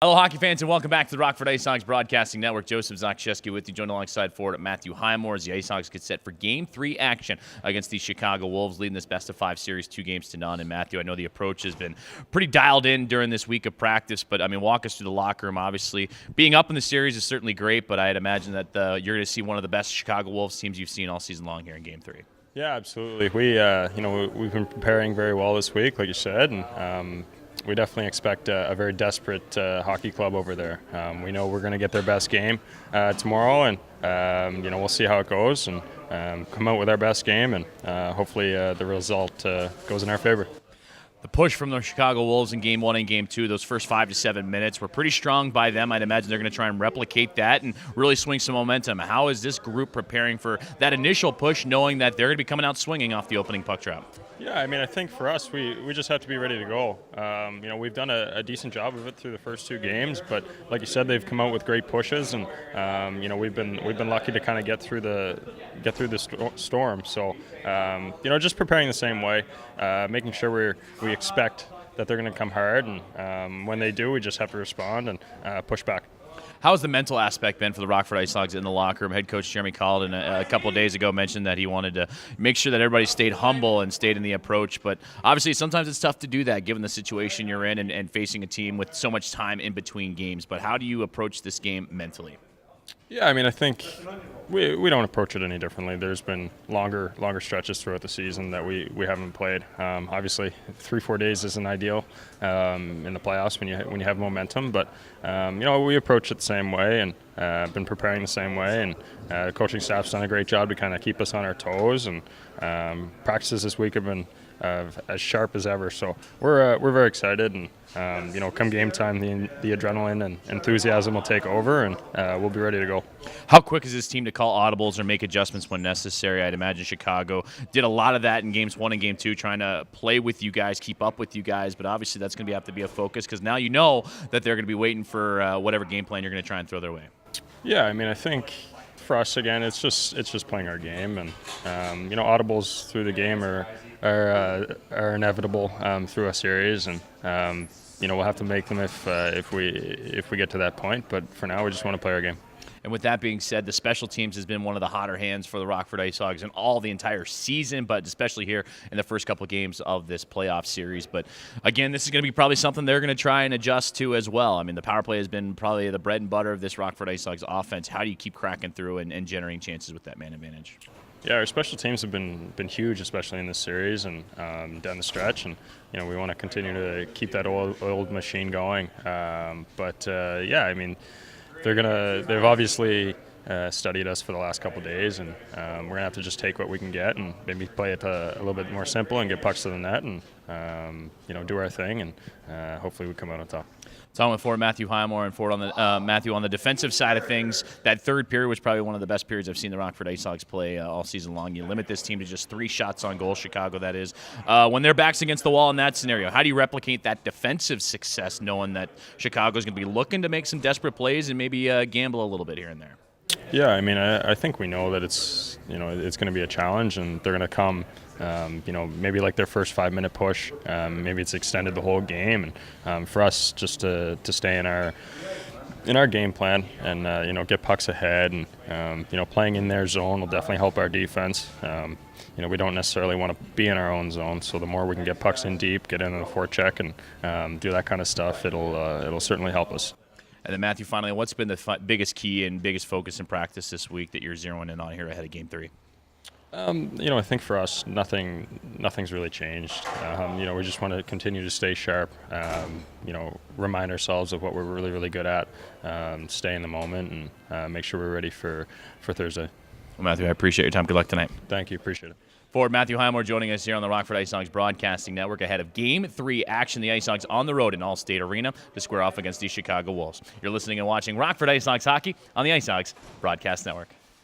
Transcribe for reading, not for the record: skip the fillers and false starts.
Hello, hockey fans, and welcome back to the Rockford IceHogs Broadcasting Network. Joseph Zakshesky with you, joined alongside forward Matthew Highmore as the IceHogs get set for Game 3 action against the Chicago Wolves, leading this best-of-5 series 2-0. And Matthew, I know the approach has been pretty dialed in during this week of practice, but I mean, walk us through the locker room. Obviously, being up in the series is certainly great, but I'd imagine that you're going to see one of the best Chicago Wolves teams you've seen all season long here in Game 3. Yeah, absolutely. We've been preparing very well this week, like you said, and we definitely expect a very desperate hockey club over there. We know we're going to get their best game tomorrow, and we'll see how it goes and come out with our best game, and hopefully the result goes in our favor. The push from the Chicago Wolves in Game 1 and Game 2, those first 5 to 7 minutes, were pretty strong by them. I'd imagine they're going to try and replicate that and really swing some momentum. How is this group preparing for that initial push, knowing that they're going to be coming out swinging off the opening puck drop? Yeah, I mean, I think for us, we just have to be ready to go. We've done a decent job of it through the first 2 games, but like you said, they've come out with great pushes, and we've been lucky to kind of get through the storm. So just preparing the same way, making sure we expect that they're going to come hard, and when they do, we just have to respond and push back. How's the mental aspect been for the Rockford IceHogs in the locker room? Head coach Jeremy Colliton a couple of days ago mentioned that he wanted to make sure that everybody stayed humble and stayed in the approach. But obviously sometimes it's tough to do that given the situation you're in and facing a team with so much time in between games. But how do you approach this game mentally? Yeah, I mean, I think we don't approach it any differently. There's been longer stretches throughout the season that we haven't played. Obviously, 3-4 days isn't ideal in the playoffs when you have momentum, but we approach it the same way and been preparing the same way. And the coaching staff's done a great job to kind of keep us on our toes. And practices this week have been as sharp as ever. So we're very excited, and come game time, the adrenaline and enthusiasm will take over, and we'll be ready to go. How quick is this team to call audibles or make adjustments when necessary? I'd imagine Chicago did a lot of that in Games 1 and Game 2, trying to play with you guys, keep up with you guys, but obviously that's going to have to be a focus because now you know that they're going to be waiting for whatever game plan you're going to try and throw their way. Yeah, I mean, I think for us, again, it's just playing our game, and audibles through the game are inevitable through a series, and we'll have to make them if we get to that point. But for now, we just want to play our game. And with that being said, the special teams has been one of the hotter hands for the Rockford IceHogs in all the entire season, but especially here in the first couple of games of this playoff series. But again, this is going to be probably something they're going to try and adjust to as well. I mean, the power play has been probably the bread and butter of this Rockford IceHogs offense. How do you keep cracking through and generating chances with that man advantage? Yeah, our special teams have been huge, especially in this series and down the stretch, and we want to continue to keep that old machine going. I mean, they've obviously studied us for the last couple of days, and we're gonna have to just take what we can get and maybe play it a little bit more simple and get pucks to the net and do our thing, and hopefully we come out on top. Talking with forward Matthew Highmore and forward on the Matthew on the defensive side of things. That third period was probably one of the best periods I've seen the Rockford IceHogs play all season long. You limit this team to just 3 shots on goal, Chicago that is. When their back's against the wall in that scenario, how do you replicate that defensive success, knowing that Chicago's going to be looking to make some desperate plays and maybe gamble a little bit here and there? Yeah, I mean, I think we know that it's going to be a challenge, and they're going to come. Maybe like their first 5-minute push, maybe it's extended the whole game, and for us just to stay in our game plan and get pucks ahead, and playing in their zone will definitely help our defense. We don't necessarily want to be in our own zone, so the more we can get pucks in deep, get into the forecheck, and do that kind of stuff, it'll certainly help us. And then Matthew, finally, what's been the biggest key and biggest focus in practice this week that you're zeroing in on here ahead of Game 3? I think for us, nothing's really changed. We just want to continue to stay sharp. Remind ourselves of what we're really, really good at. Stay in the moment and make sure we're ready for Thursday. Well, Matthew, I appreciate your time. Good luck tonight. Thank you. Appreciate it. Forward Matthew Highmore joining us here on the Rockford IceHogs Broadcasting Network ahead of Game 3 action. The IceHogs on the road in Allstate Arena to square off against the Chicago Wolves. You're listening and watching Rockford IceHogs hockey on the IceHogs Broadcast Network.